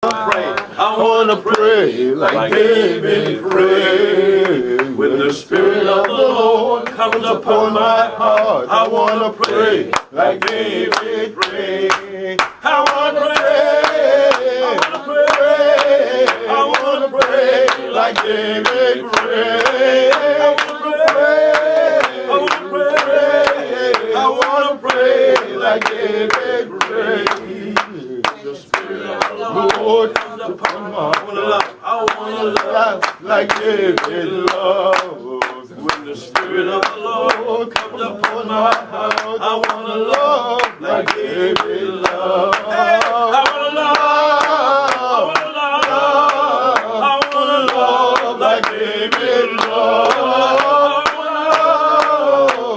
I wanna pray like David prayed. When the Spirit of the Lord comes upon my heart, I wanna pray like David prayed. I wanna pray, I wanna pray, I wanna pray like David prayed. I wanna pray, I wanna pray, I wanna pray like David prayed. The Spirit of the Lord comes upon my heart. I wanna love like David loves. When the Spirit of the Lord comes upon my heart, I wanna love like David loves. I wanna love, I wanna love, I wanna love like David loves.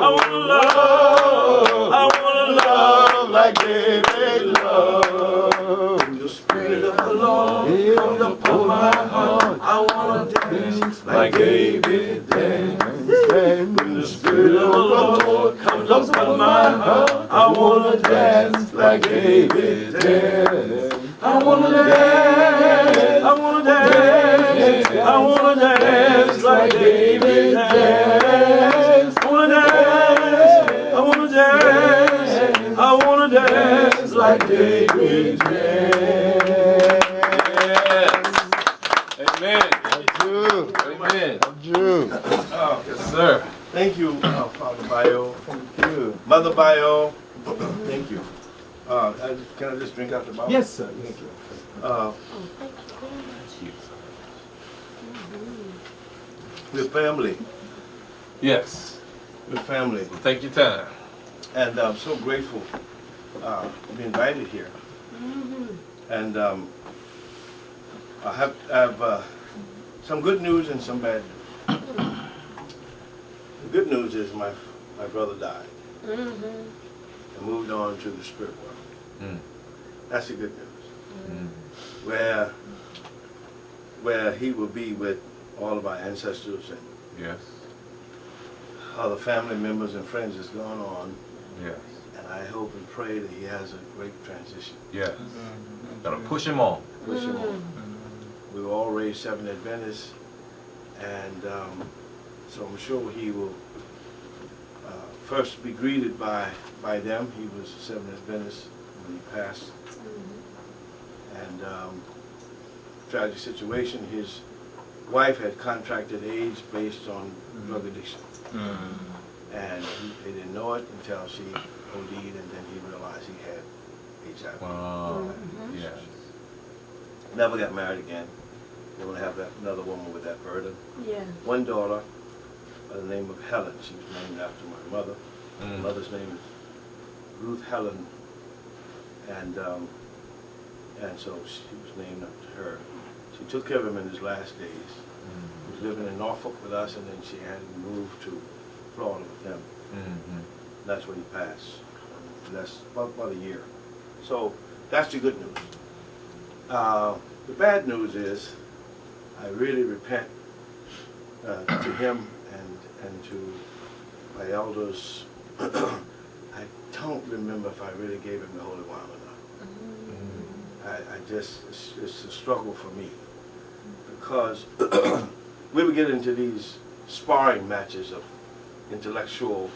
I wanna love, I wanna love like David loves. The Spirit of the Lord comes upon my heart. I wanna dance like David danced. When the Spirit of the Lord comes upon my heart, I wanna dance like David danced. I wanna dance, I wanna dance, I wanna dance like David danced. I wanna dance, I wanna dance, I wanna dance like David danced. Amen. Amen. Yes, sir. Thank you, Father Bio. Thank you. Mother Bio. Thank you. Can I just drink out the bottle? Yes, sir. Thank you. We're family. Yes. We're family. Well, take your time. And I'm so grateful to be invited here. And I have some good news and some bad news. The good news is my brother died and moved on to the spirit world. That's the good news. Where he will be with all of our ancestors and Yes. other family members and friends that's gone on. Yes. And I hope and pray that he has a great transition. Yes. Gotta push him on. Push him on. We were all raised Seventh Adventists, and so I'm sure he will first be greeted by them. He was a Seventh Adventist when he passed. And tragic situation, his wife had contracted AIDS based on drug addiction. And they didn't know it until she OD'd, and then he realized he had HIV. Wow. Yes. Never got married again. They want to have another woman with that burden. Yeah. One daughter by the name of Helen. She was named after my mother. My mother's name is Ruth Helen, and so she was named after her. She took care of him in his last days. He was living in Norfolk with us, and then she had him move to Florida with them. That's when he passed. And that's about a year. So that's the good news. The bad news is I really repent to him and to my elders. I don't remember if I really gave him the holy wine or not. I just, it's a struggle for me, because we would get into these sparring matches of intellectual,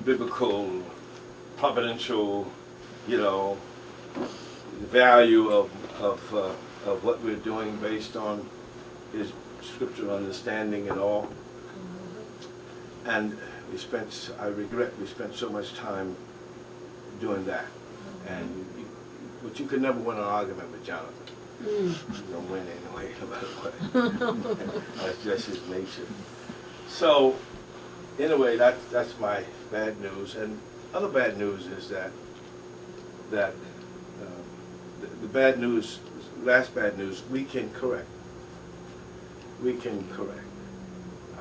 biblical, providential, the value of what we're doing based on his scriptural understanding and all. And I regret we spent so much time doing that. But you could never win an argument with Jonathan. You don't win anyway, no matter what. That's just his nature. So, anyway, that's my bad news. And other bad news is that the bad news, last bad news, we can correct. We can correct.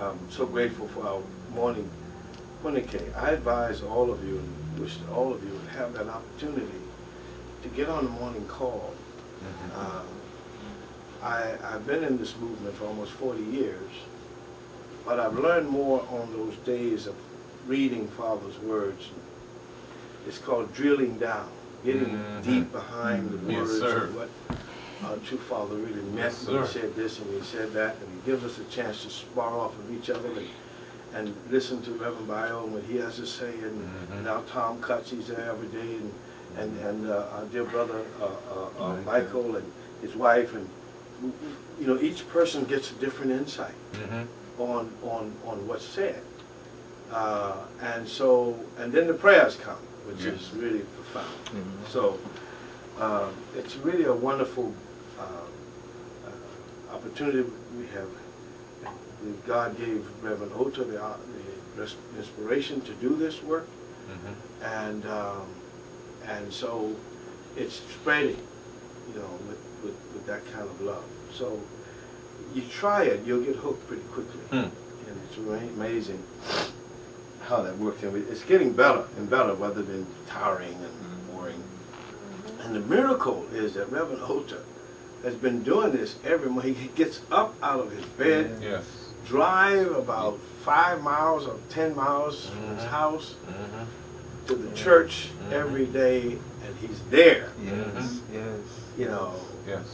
I'm so grateful for our morning care. I advise all of you and wish that all of you would have that opportunity to get on the morning call. I've been in this movement for almost 40 years, but I've learned more on those days of reading Father's words. It's called drilling down. getting deep behind the Yes, words sir. of what our true Father really meant. Yes, When sir. he said this and he said that, and he gives us a chance to spar off of each other and listen to Reverend Bio and what he has to say. And now Tom Cutts, he's there every day, and our dear brother Michael and his wife, and you know, each person gets a different insight on what's said. And so, and then the prayers come, which is really profound. So it's really a wonderful opportunity we have. God gave Reverend Ota the inspiration to do this work, and so it's spreading, you know, with that kind of love. So you try it, you'll get hooked pretty quickly, and it's really amazing how that works. And it's getting better and better, rather than tiring and boring. And the miracle is that Reverend Ota has been doing this every morning. He gets up out of his bed, drive about 5 miles or 10 miles from his house to the church every day, and he's there. You know, at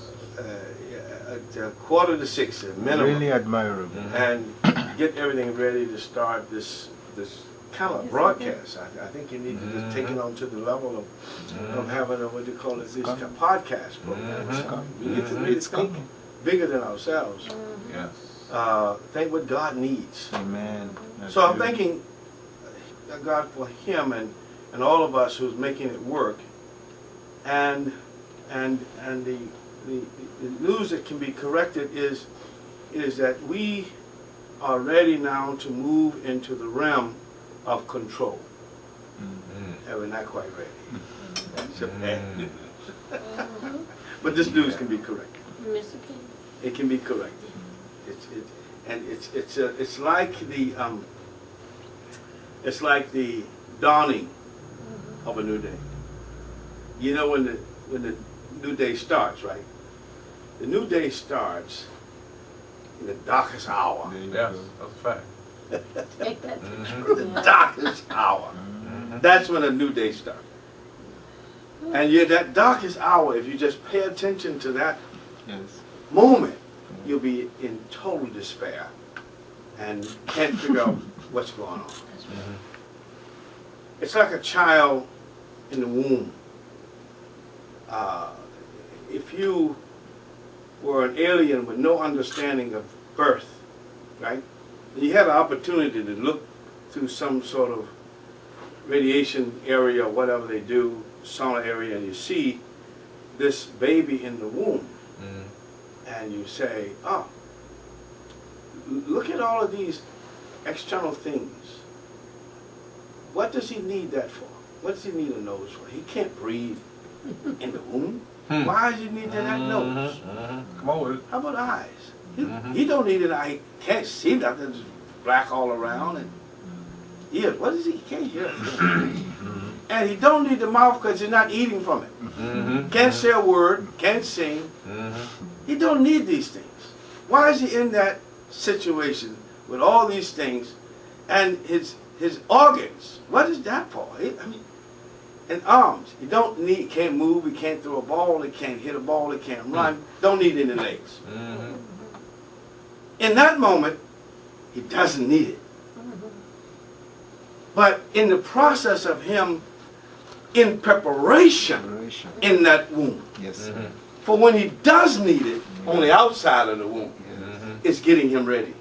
5:45 at minimum. Really admirable. And get everything ready to start this kind of broadcast. I think you need to just take it on to the level of having a, what do you call it, this kind of podcast program. We need to really think bigger than ourselves. Think what God needs. Amen. So I'm thanking God for him and all of us who's making it work. And the news that can be corrected is that we are ready now to move into the realm of control. And we're not quite ready. That's a bad news. But this news can be corrected. It can be corrected. It's like the dawning of a new day. You know, when the new day starts, right? The new day starts in the darkest hour. Yes, that's a fact. The darkest hour. That's when a new day starts. And yet that darkest hour, if you just pay attention to that moment, you'll be in total despair and can't figure out what's going on. It's like a child in the womb. If you were an alien with no understanding of birth, right? And you had an opportunity to look through some sort of radiation area or whatever they do, sauna area, and you see this baby in the womb, and you say, oh, look at all of these external things. What does he need that for? What does he need a nose for? He can't breathe in the womb. Why does he need that nose? Come on with it. How about eyes? He don't need an eye. He can't see nothing. It's black all around. And ears. What is he? He can't hear. And he don't need the mouth because he's not eating from it. Can't say a word. Can't sing. He don't need these things. Why is he in that situation with all these things? And his organs. What is that for? I mean, and arms. He don't need. Can't move. He can't throw a ball. He can't hit a ball. He can't run. Don't need any legs. In that moment, he doesn't need it. But in the process of him in preparation in that womb, for when he does need it on the outside of the womb, it's getting him ready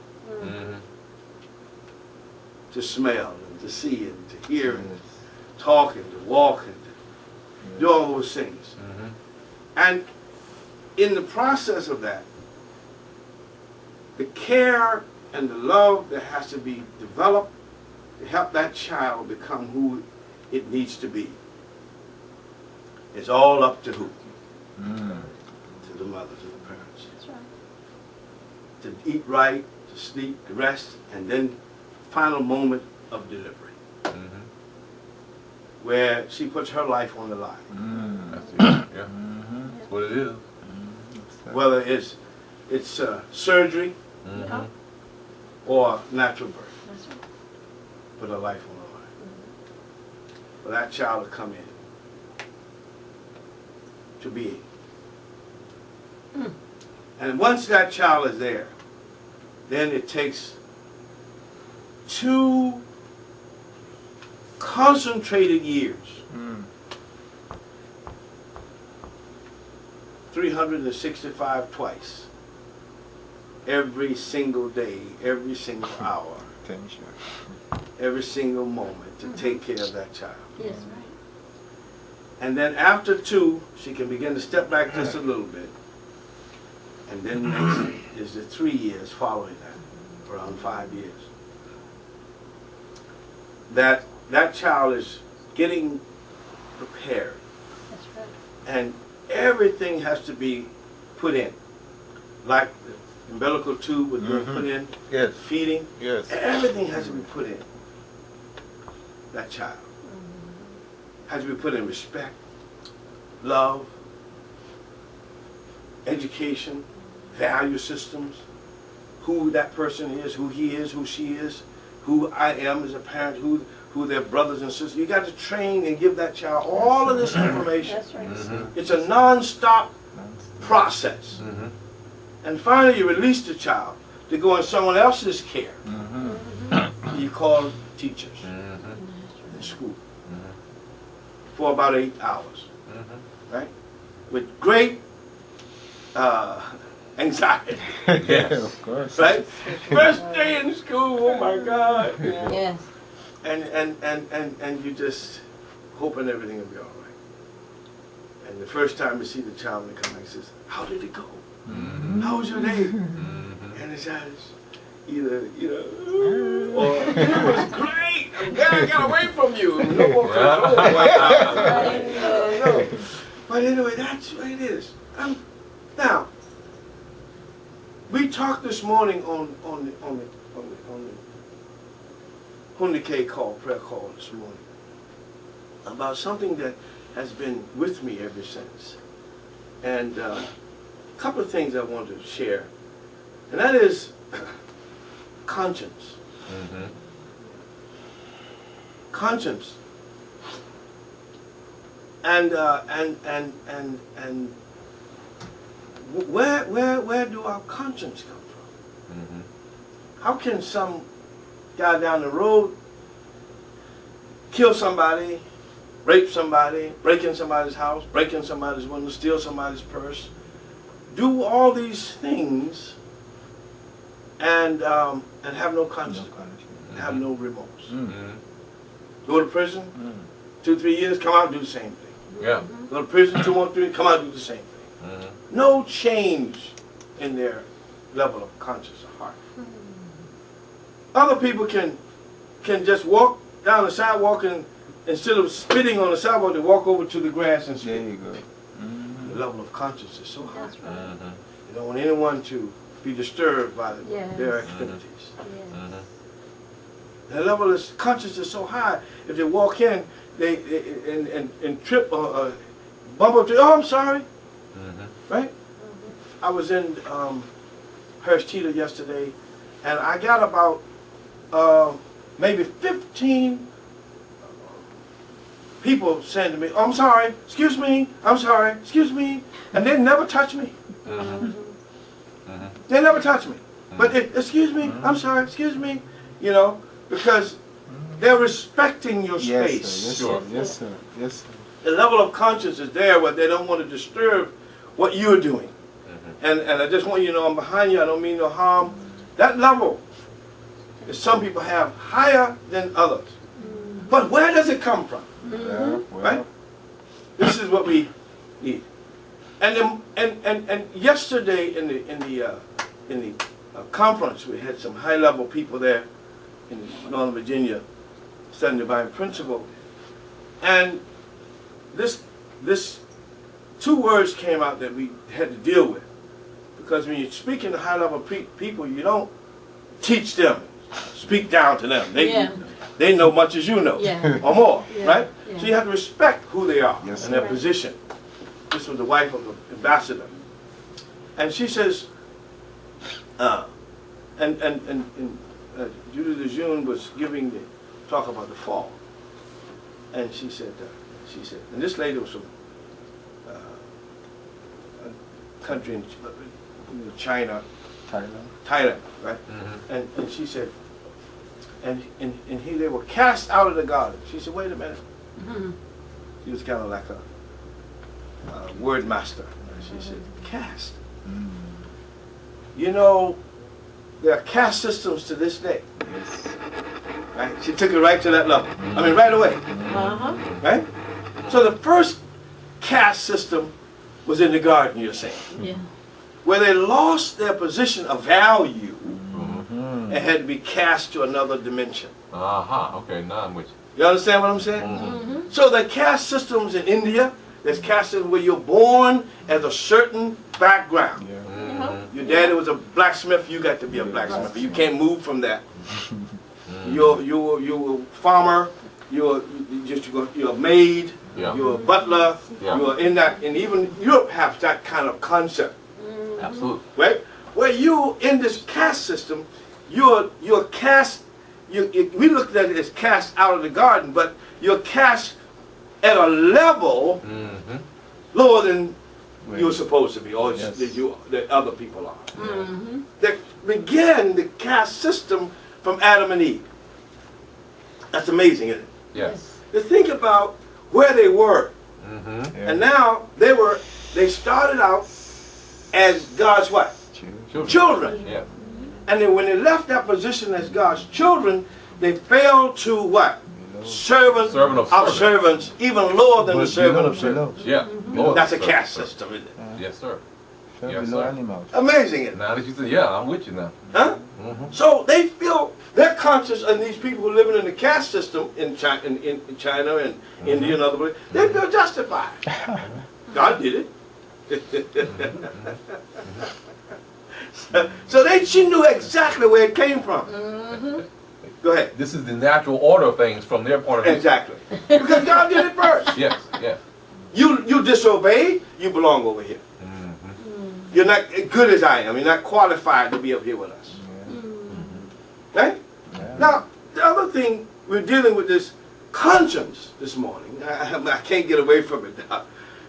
to smell and to see and to hear and talk and to walk and to do all those things. And in the process of that, the care and the love that has to be developed to help that child become who it needs to be. It's all up to who? To the mother, to the parents. That's right. To eat right, to sleep, to rest, and then final moment of delivery. Where she puts her life on the line. That's it. Yeah. That's what it is. Whether it's surgery or natural birth. That's right. Put her life on the line. For that child to come in to being. And once that child is there, then it takes 2 concentrated years, 365 twice, every single day, every single hour, every single moment to take care of that child. Yes, right. And then after 2, she can begin to step back just a little bit. And then next is the 3 years following that, around 5 years. That child is getting prepared. That's right. And everything has to be put in. Like the umbilical tube was being put in, Yes. feeding, Yes. everything has to be put in. That child has to be put in respect, love, education, value systems, who that person is, who he is, who she is, who I am as a parent, who their brothers and sisters. You got to train and give that child all of this information. That's right. It's a non-stop process. And finally you release the child to go in someone else's care. You call teachers in school for about 8 hours, right? With great anxiety, Yes, of course. right? First day in school, oh my God. Yes. And you just hoping everything will be all right. And the first time you see the child when they come back, he says, "How did it go? How was your day?" And his eyes either, or "It was great. I'm glad I got away from you. No more control." No. But anyway, that's what it is. Now, we talked this morning on the K call, prayer call this morning, about something that has been with me ever since. And a couple of things I want to share. And that is conscience. Conscience. And where do our conscience come from? How can some guy down the road kill somebody, rape somebody, break in somebody's house, break in somebody's window, steal somebody's purse, do all these things and have no conscience, have no remorse? Go to prison, 2-3 years, come out and do the same thing. Yeah. Go to prison 2 more 3, come out and do the same thing. No change in their level of conscience or heart. Other people can just walk down the sidewalk and instead of spitting on the sidewalk, they walk over to the grass and spit. There you go. The level of conscience is so high. That's right. You don't want anyone to be disturbed by their activities. Yes. The level of conscience is so high. If they walk in, they and trip or bump up to, "Oh, I'm sorry," right? I was in Hurst Cheetah yesterday, and I got about maybe 15 people saying to me, "Oh, I'm sorry, excuse me, I'm sorry, excuse me," and they never touch me. They never touch me. But excuse me, I'm sorry, excuse me, you know, because they're respecting your space. Yes, sir. Yes, sir. Yes, sir. The level of conscience is there where they don't want to disturb what you're doing. And I just want you to know I'm behind you, I don't mean no harm. That level that some people have higher than others. But where does it come from? Yeah, well, Right? This is what we need. And yesterday in the conference, we had some high-level people there in Northern Virginia studying divine principle, and this 2 words came out that we had to deal with, because when you're speaking to high-level people, you don't teach them, speak down to them. They know much as you know, or more, right? So you have to respect who they are and their position. This was the wife of the ambassador, and she says, Judy DeJean was giving the talk about the fall, and she said, and this lady was from country in China, Thailand. right? And she said, and they were cast out of the garden. She said, wait a minute. She was kind of like a word master. She said, cast. You know, there are caste systems to this day. Yes. Right? She took it right to that level. I mean, right away. Right? So the first caste system was in the garden, you're saying. Yeah. Where they lost their position of value and had to be cast to another dimension. Okay, now I'm with you. You understand what I'm saying? So the caste systems in India, there's caste systems where you're born as a certain background. Your daddy was a blacksmith, you got to be a blacksmith. You can't move from that. You're a farmer, you're a maid, you're a butler, you're in that, and even Europe has that kind of concept. Absolutely. Right? Where you in this caste system, you're cast. We looked at it as cast out of the garden, but you're cast at a level lower than you're supposed to be, or that other people are. That began the caste system from Adam and Eve. That's amazing, isn't it? Yes. To think about where they were, and now they started out as God's what? Children. Yeah. And then when they left that position as God's children, they failed to what? Servant of servants, even lower than the servant of servants. Yeah. That's a caste system, isn't it? Yes, sir. Yes, animals. Amazing, isn't it? Now that you said, yeah, I'm with you now. Huh? So they feel, they're conscious, and these people who are living in the caste system in China and India and other places, they feel justified. God did it. So she knew exactly where it came from. Go ahead. This is the natural order of things from their point of view. Exactly. Because God did it first. Yes, yes. You disobeyed, you belong over here. You're not as good as I am. You're not qualified to be up here with us. Right? Now, the other thing, we're dealing with this conscience this morning. I can't get away from it now.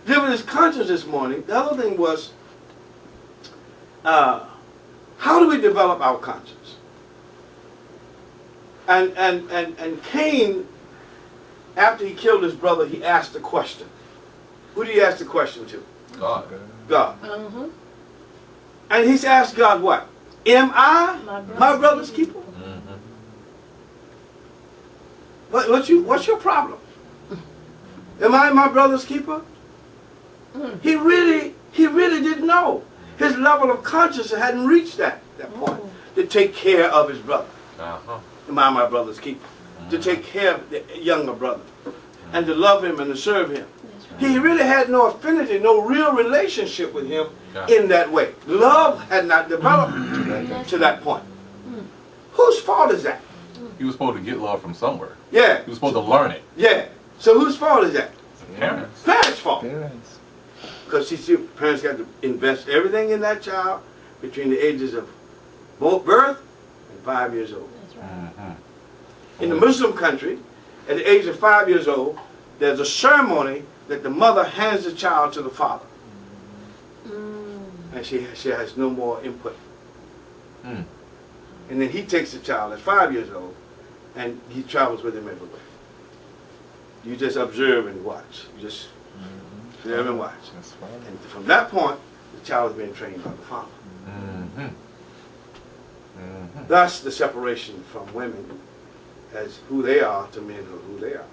Dealing with this conscience this morning, the other thing was, how do we develop our conscience? And Cain, after he killed his brother, he asked a question. Who did he ask the question to? God. God. And he's asked God what? Am I my brother's keeper? What's your problem? Am I my brother's keeper? He really didn't know. His level of conscience hadn't reached that point to take care of his brother. Am I my brother's keeper? To take care of the younger brother and to love him and to serve him. He really had no affinity, no real relationship with him in that way. Love had not developed to that point. Whose fault is that? He was supposed to get love from somewhere. Yeah. He was supposed to learn it. Yeah. So whose fault is that? Parents. Parents' fault. Parents. Because parents got to invest everything in that child between the ages of birth and 5 years old. That's right. In the Muslim country, at the age of 5 years old, there's a ceremony that the mother hands the child to the father. And she has no more input. And then he takes the child at 5 years old and he travels with him everywhere. You just observe and watch. You just observe and watch. And from that point, the child is being trained by the father. Thus the separation from women as who they are to men who they are.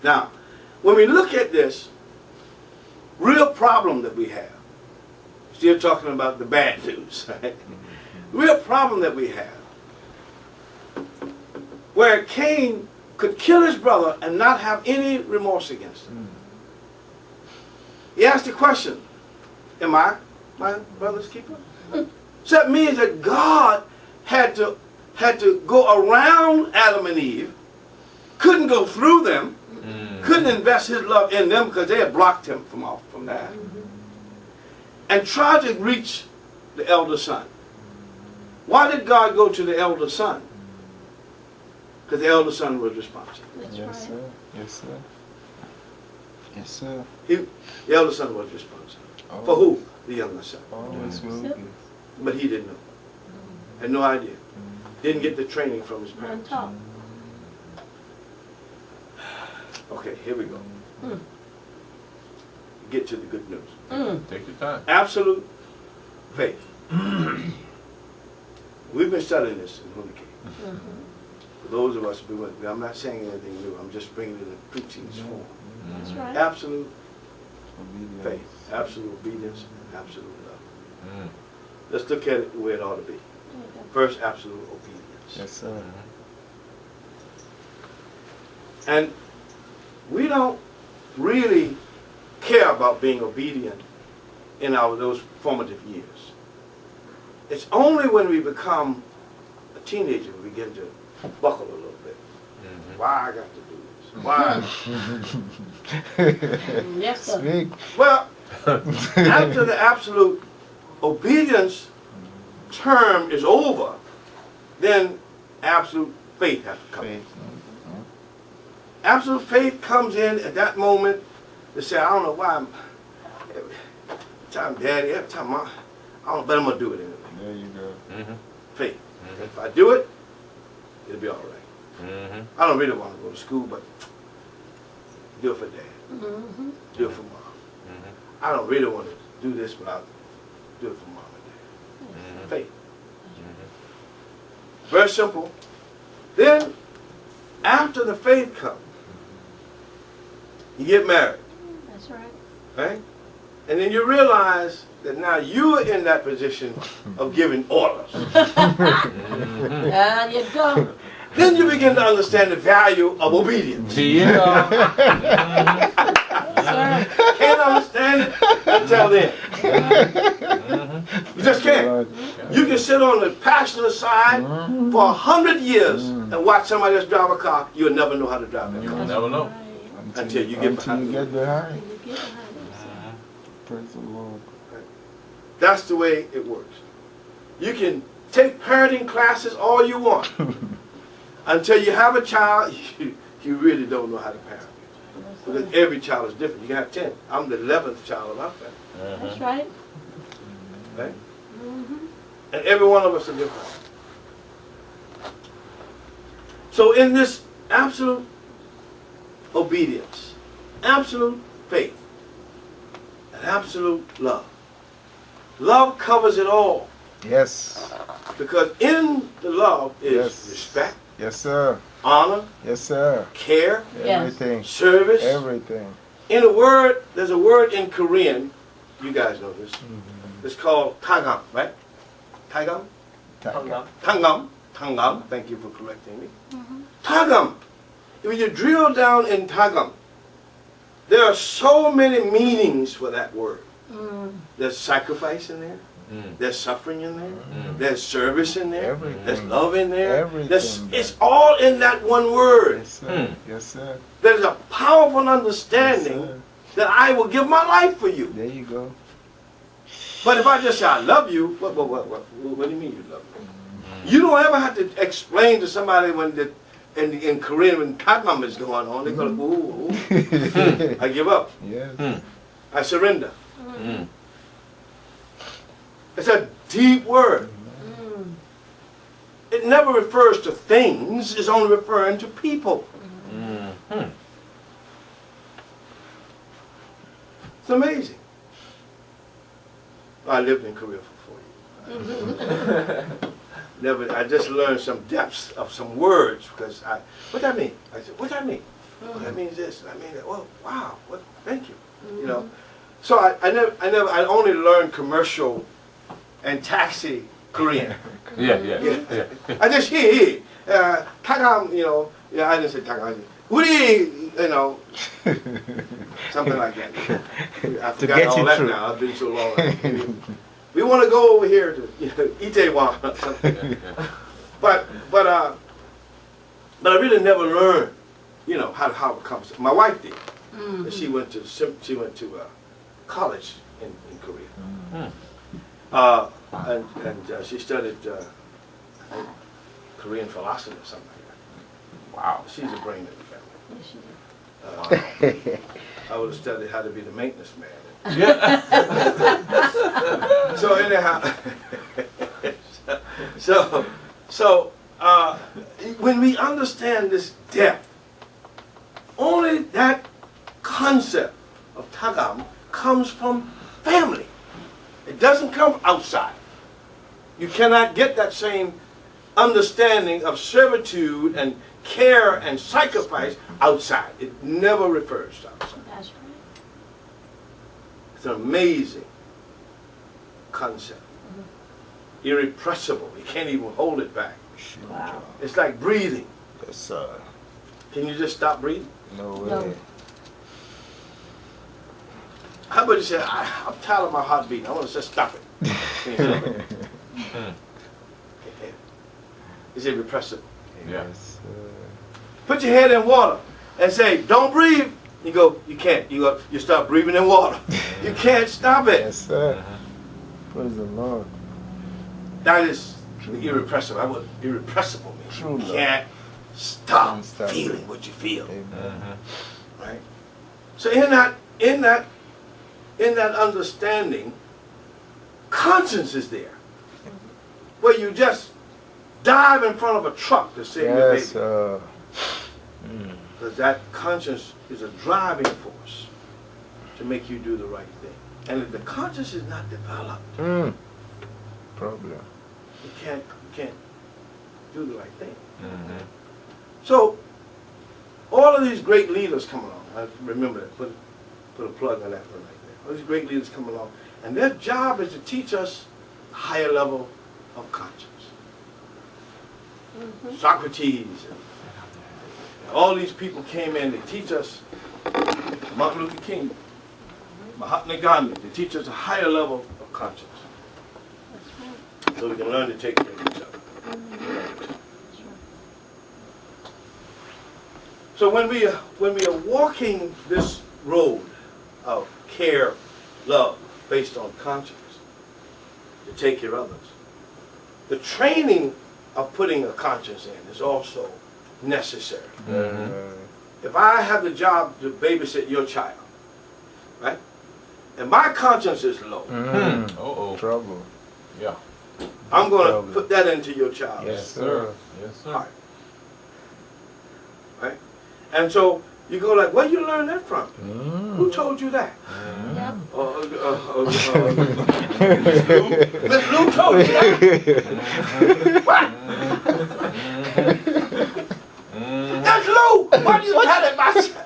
Now, when we look at this real problem that we have, still talking about the bad news, right? Real problem that we have, where Cain could kill his brother and not have any remorse against him. He asked the question, am I my brother's keeper? So that means that God had to go around Adam and Eve, couldn't go through them, couldn't invest his love in them because they had blocked him from that, and try to reach the elder son. Why did God go to the elder son? Because the elder son was responsible. Yes, sir. Yes, sir. Yes, sir. The elder son was responsible. Oh. For who? The younger son. Oh, it's real good. But he didn't know. Had no idea. Didn't get the training from his On parents. top. Okay, here we go. Get to the good news. Take your time. Absolute faith. We've been studying this in Hunike. For those of us, I'm not saying anything new. I'm just bringing it in preaching form. That's right. Absolute Obedience. faith, absolute obedience, absolute love. Mm. Let's look at it the way it ought to be. First, absolute obedience. Yes, sir. And we don't really care about being obedient in those formative years. It's only when we become a teenager we begin to buckle a little bit. Why I got to do this? Why? Yes, sir. Speak. Well, after the absolute obedience term is over, then absolute faith has to come in. Faith. Absolute faith comes in at that moment to say, I don't know why every time daddy, every time mom, I don't know, but I'm going to do it anyway. There you go. Faith. If I do it, it'll be all right. I don't really want to go to school, but do it for dad. Do it for mom. I don't really want to do this, but I'll do it for mom and dad. Faith. Very simple. Then, after the faith comes, you get married, That's right. right? And then you realize that now you are in that position of giving orders. There you go. Then you begin to understand the value of obedience. Yeah. Sir. Can't understand it until then. You just can't. Lord. You can sit on the passenger side for 100 years and watch somebody else drive a car. You'll never know how to drive that You'll car. never know. Until you get behind you the get behind. You get behind him, sir. Praise the Lord. That's the way it works. You can take parenting classes all you want. Until you have a child, you really don't know how to parent. Because every child is different. You can have 10. I'm the 11th child of my family. That's right. Right? And every one of us are different. So in this absolute obedience, absolute faith, and absolute love, love covers it all. Yes. Because in the love is Yes. respect, Yes, sir. honor, Yes, sir. care, Yes. Everything. service. Everything. In a word, there's a word in Korean, you guys know this, it's called tagam, right? Tagam? Tangam. Tangam. Thank you for correcting me. Tagam. When you drill down in tagam, there are so many meanings for that word. There's sacrifice in there. There's suffering in there. There's service in there. Everything. There's love in there. Everything. It's all in that one word. Yes, sir. Yes, sir. There's a powerful Yes, understanding sir. that I will give my life for you. There you go. But if I just say I love you, what do you mean you love me? You don't ever have to explain to somebody when in Korean when tagam is going on, they're going to go, ooh, I give up. Yes. I surrender. It's a deep word. It never refers to things, it's only referring to people. It's amazing. I lived in Korea for 4 years. I just learned some depths of some words because what that mean? I said, what that mean? Well, that means this, I mean that. Well, wow, what, thank you. You know. So I only learned commercial and taxi Korean. Yeah. I just hear, tagam, you know, I didn't say tagam, 우리, you know, something like that. I forgot all that now, I've been so long. We want to go over here to, you know, Itaewon or something. But I really never learned, you know, how it comes. My wife did. She went to college in Korea. And she studied I think, Korean philosophy or something like that. Wow. She's a brain in the family. Yes, you do. I would have studied how to be the maintenance man Yeah. So anyhow, when we understand this depth, only that concept of tagam comes from family. It doesn't come outside. You cannot get that same understanding of servitude and care and sacrifice outside. It never refers to outside. That's right. It's an amazing concept. Irrepressible. You can't even hold it back. Wow. It's like breathing. Yes, sir. Can you just stop breathing? No way. No. How about you say, I'm tired of my heart beating. I want to just stop it. Can you stop it? It's irrepressible. Yeah. Yes, Put your head in water and say, don't breathe. You go, you can't. You start breathing in water. You can't stop it. yes, sir. Praise the Lord. That is irrepressible. That's what irrepressible means. True You love. can't stop Can't stop feeling it. what you feel. Amen. Right? So in that understanding, conscience is there. Where you just dive in front of a truck to save your Yes, baby. sir. Because that conscience is a driving force to make you do the right thing. And if the conscience is not developed, Problem. you can't do the right thing. Mm-hmm. So, all of these great leaders come along. I remember that. Put a plug on that one right there. All these great leaders come along. And their job is to teach us a higher level of conscience. Socrates and all these people came in to teach us, Martin Luther King, Mahatma Gandhi, to teach us a higher level of conscience. So we can learn to take care of each other. So when we are walking this road of care, love, based on conscience, to take care of others, the training of putting a conscience in is also necessary. If I have the job to babysit your child, right, and my conscience is low, Uh-oh. Trouble. Yeah. I'm going to Problem. put that into your child's Yes, sir. Yes, sir. heart. Right? And so you go like, where you learn that from? Who told you that? Yep. Miss Lou told you that? What? That's Lou! Why do you tell it myself?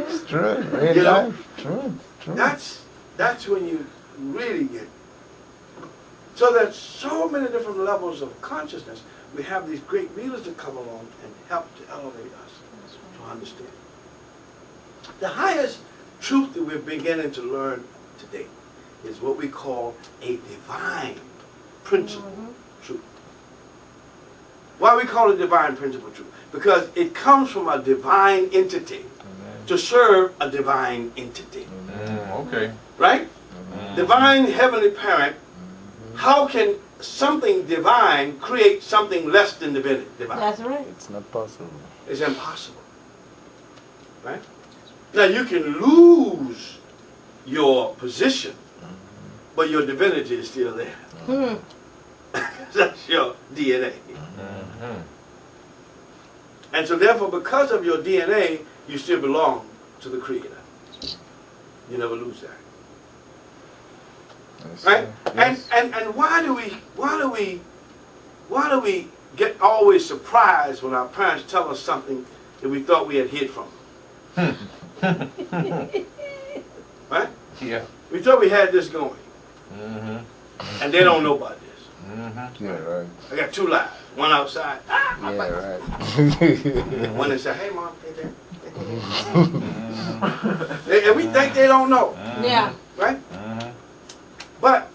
It's true. Real You know? life. True. True. That's when you really get. So there's so many different levels of consciousness. We have these great leaders that come along and help to elevate us to understand. The highest truth that we're beginning to learn today is what we call a divine principle truth. Why we call it divine principle truth? Because it comes from a divine entity to serve a divine entity. Okay. Right? Divine heavenly parent. How can something divine create something less than divine? That's right. It's not possible. It's impossible. Right? Now you can lose your position, but your divinity is still there. That's your DNA. And so therefore, because of your DNA, you still belong to the Creator. You never lose that. Yes, Right? sir. Yes. And why do we get always surprised when our parents tell us something that we thought we had hid from them? Right? Yeah. We thought we had this going. And they don't know about this. Yeah, right. I got two lives. One outside. Yeah, right. And one inside. Hey, Mom. Hey, Dad. And we think they don't know. Yeah. Right? But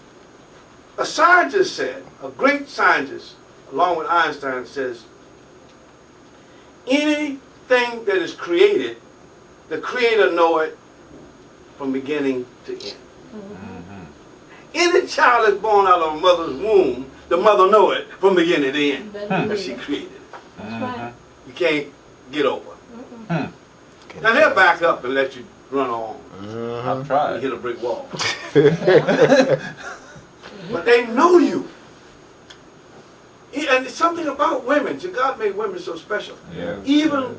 a scientist said, a great scientist, along with Einstein, says, anything that is created, the Creator know it from beginning to end. Any child that's born out of a mother's womb, the mother know it from beginning to end. Because she created it. That's right. You can't get over it. Now they'll back up and let you run on. I've You tried. hit a brick wall. But they know you. And it's something about women. See, God made women so special. Yeah. Even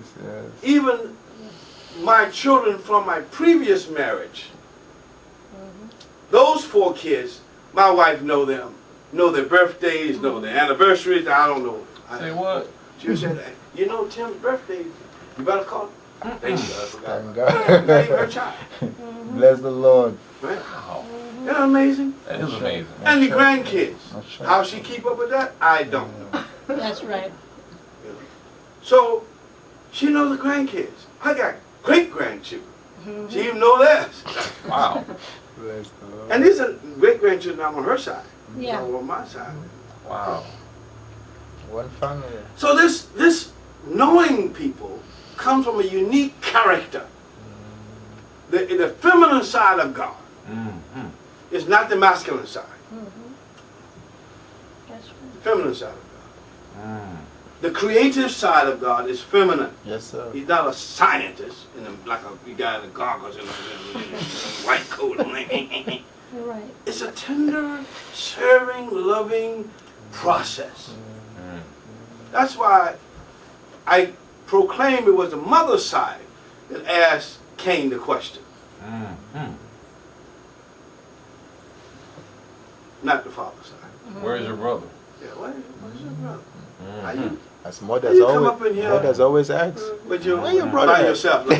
even my children from my previous marriage, those 4 kids, my wife know them, know their birthdays, know their anniversaries. I don't know. Say what? She said, you know Tim's birthday, you better call him. Thank you, I forgot. Thank Not God. even her child. Bless the Lord. Right? Wow. Isn't that amazing? That is amazing. And the grandkids. That's right. How she keep up with that, I don't know. That's right. So, she knows the grandkids. I got great-grandchildren. She even know that. Wow. Bless the Lord. And these are great-grandchildren on her side. Yeah. Not on my side. Wow. One family. So this knowing people comes from a unique character. The feminine side of God Mm-hmm. is not the masculine side. That's right. The feminine side of God. Mm. The creative side of God is feminine. Yes, sir. He's not a scientist, like a guy in the goggles and a white coat. You're right. It's a tender, serving, loving process. Mm. That's why I proclaim it was the mother's side that asked Cain the question, Mm-hmm. not the father's side. Where's your brother? Yeah, where's your brother? How Mm-hmm. you, As how mothers you come always, up in here mothers always ask. with your, Where your brother by at? yourself? Right?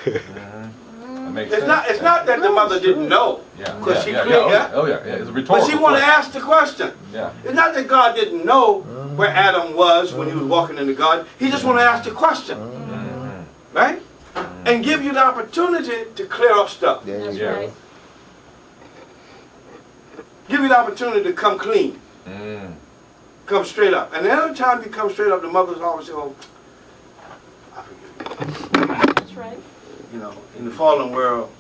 That makes It's sense. not that the mother didn't know, Yeah. because Yeah, she yeah, created yeah. that. Oh yeah. It's a But rhetorical. she want to question. ask the question. Yeah. It's not that God didn't know where Adam was when he was walking in the garden. He just want to ask the question, Mm-hmm. right? And give you the opportunity to clear up stuff. There That's you Yeah. go. right. Give you the opportunity to come clean, Mm. come straight up. And every time you come straight up, the mother's always say, "Oh, I forgive you." That's right. You know, in the fallen world,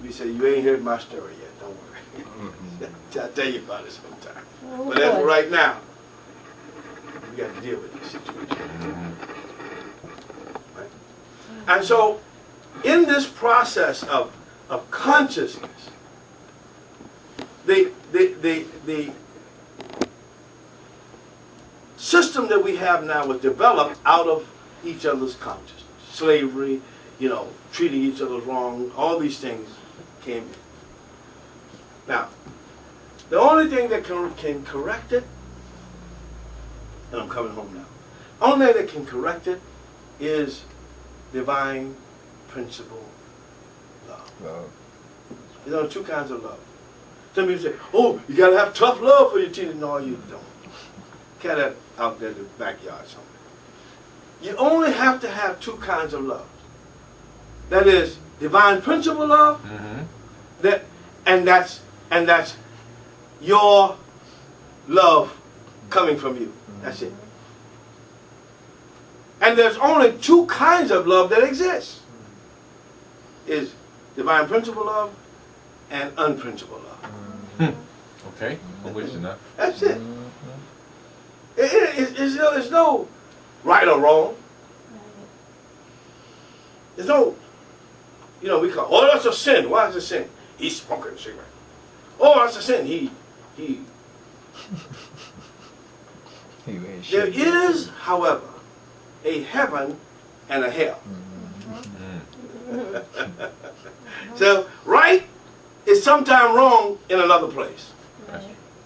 we say, "You ain't heard my story yet. Don't worry. I'll tell you about it sometime." Oh, But as for boy. right now, we got to deal with this situation. Mm-hmm. Right? And so, in this process of consciousness, the system that we have now was developed out of each other's consciousness. Slavery, you know, treating each other wrong, all these things came in. Now, the only thing that can correct it, and I'm coming home now, the only thing that can correct it is divine principle love. Love. There's only 2 kinds of love. Some people say, "Oh, you gotta have tough love for your children." No, you don't. Cat that out there in the backyard somewhere. You only have to have 2 kinds of love. That is divine principle love. Mm-hmm. That's your love coming from you. That's it. And there's only 2 kinds of love that exist. Is divine principle love and unprincipled love. Okay. I'm with you now. That's it. It's no right or wrong. There's no, you know, we call, "Oh, that's a sin." Why is it a sin? He's smoking a cigarette. "Oh, that's a sin. He. You ain't There shit. is, however, a heaven and a hell. So, right is sometimes wrong in another place.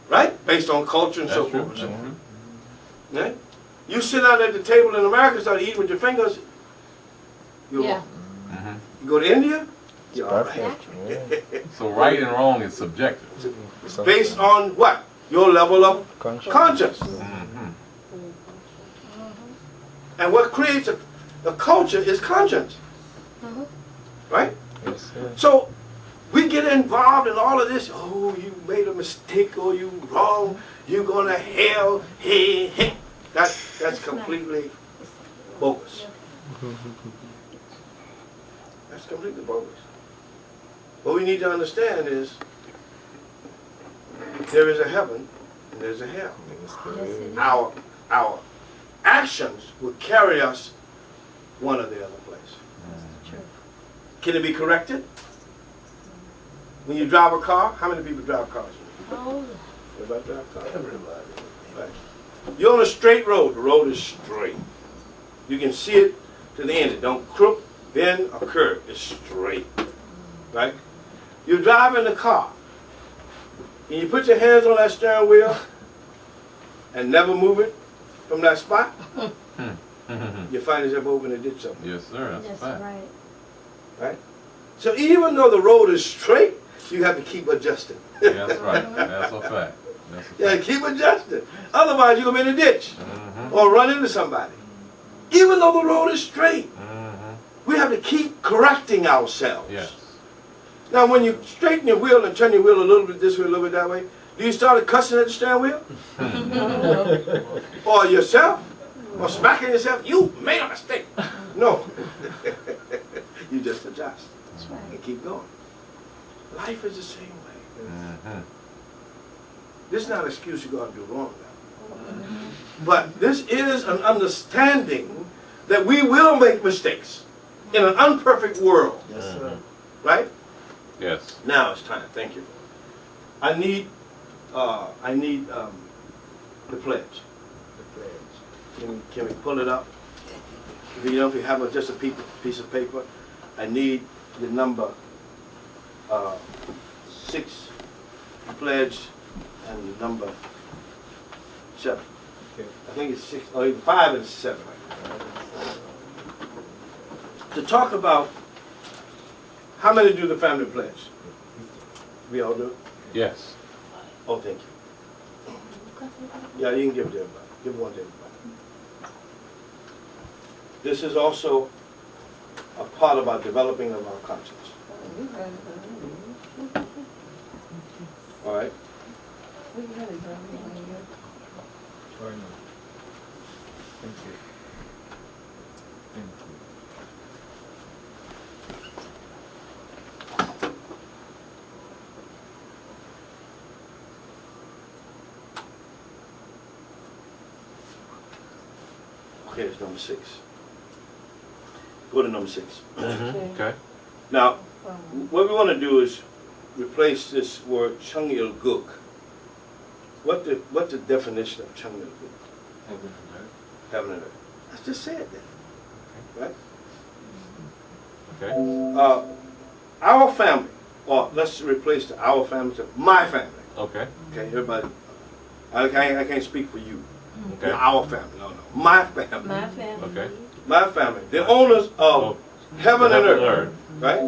Right? Based on culture and so That's true. forth. That's and so true. on. Right? You sit down at the table in America and start eating with your fingers, you're Yeah. wrong. Mm-hmm. You go to India, you're all right. Perfect. Yeah. So right and wrong is subjective. Based on what? Your level of conscience. Mm-hmm. And what creates a culture is conscience. Right? Yes, sir. So we get involved in all of this. "Oh, you made a mistake, or you wrong, you going to hell, hey. That's completely bogus. That's completely bogus. What we need to understand is there is a heaven and there's a hell. Yes, sir. Yes, it is. Our actions will carry us one or the other place. True. Can it be corrected? When you drive a car, how many people drive cars? Oh, Everybody drive cars? Everybody. Right. You're on a straight road. The road is straight. You can see it to the end. It don't crook, bend, or curve. It's straight. Right? You're driving the car. Can you put your hands on that steering wheel and never move it from that spot? You find yourself over in a ditch somewhere. Yes, sir. That's a that's fact. right. Right? So even though the road is straight, you have to keep adjusting. Yeah, that's right. That's a fact. That's a Yeah, fact. keep adjusting. Otherwise, you're going to be in a ditch Mhm. or run into somebody. Even though the road is straight, Mhm. we have to keep correcting ourselves. Yes. Now, when you straighten your wheel and turn your wheel a little bit this way, a little bit that way, do you start cussing at the steering wheel? Or yourself? Or smacking yourself? You made a mistake. No. You just adjust That's right. and keep going. Life is the same way. Mhm. This is not an excuse to go out and do wrong now. But this is an understanding that we will make mistakes in an unperfect world. Yes, sir. Right? Yes. Now it's time. Thank you. I need the pledge. The pledge. Can we pull it up? If you have just a piece of paper, I need the number 6 pledge and number 7. Okay. I think it's 6 or even 5 and 7. To talk about how many do the family pledge? We all do? Yes. Oh, thank you. Yeah, you can give it to everybody. Give one to everybody. This is also a part of our developing of our conscience. All right? Right now. Thank you. Thank you. Okay, it's number 6. Go to number 6. Mhm. Okay. Now, what we want to do is replace this word Chung-il Guk. What's the definition of Chung-il Guk? Heaven and earth. Heaven and earth. Let's just say it then. Right? Okay. Our family, or let's replace the our family to my family. Okay. Okay, everybody. I can't speak for you. Okay. Our family, no. My family. My family. Okay. My family. The owners of heaven and earth. Right?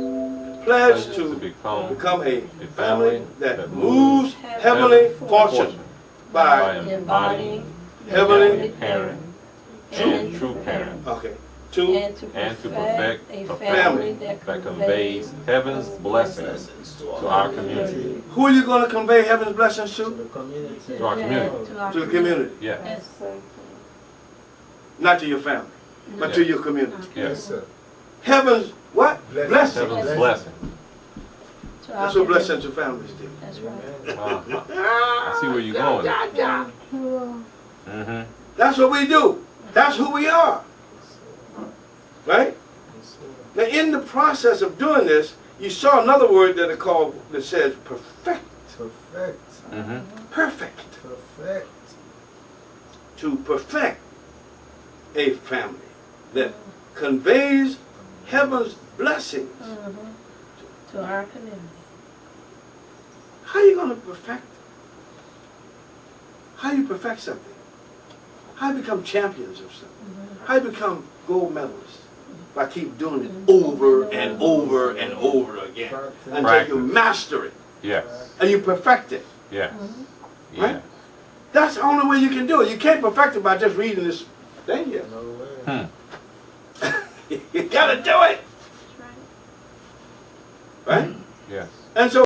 Pledge to become a family that moves heavenly fortune by Embodying heavenly parent and and true parent. okay. and To to perfect a a family that conveys heaven's blessings to our community. who are you going to convey heaven's blessings To to? the community. To our community. To the community. Yes. Yes. Not to your family, but to your community. Yes, Yes. sir. Heaven's what? Blessings. Blessings. Heaven's blessing. To our That's what community. blessings to families do. That's right. Wow. I see where you're going. Mm-hmm. That's what we do. That's who we are. Right? Yes, sir. Now, in the process of doing this, you saw another word that says perfect. Perfect. Mm-hmm. Perfect. Perfect. To perfect a family that conveys heaven's blessings. To our community. How are you going to perfect? How do you perfect something? How do you become champions of something? How do you become gold medalists? By keep doing it over and over and over again until you master it Yes. and you perfect it. Yes. Right? Yes. That's the only way you can do it. You can't perfect it by just reading this thing here. No way. You got to do it. That's right. Right? Yes. And so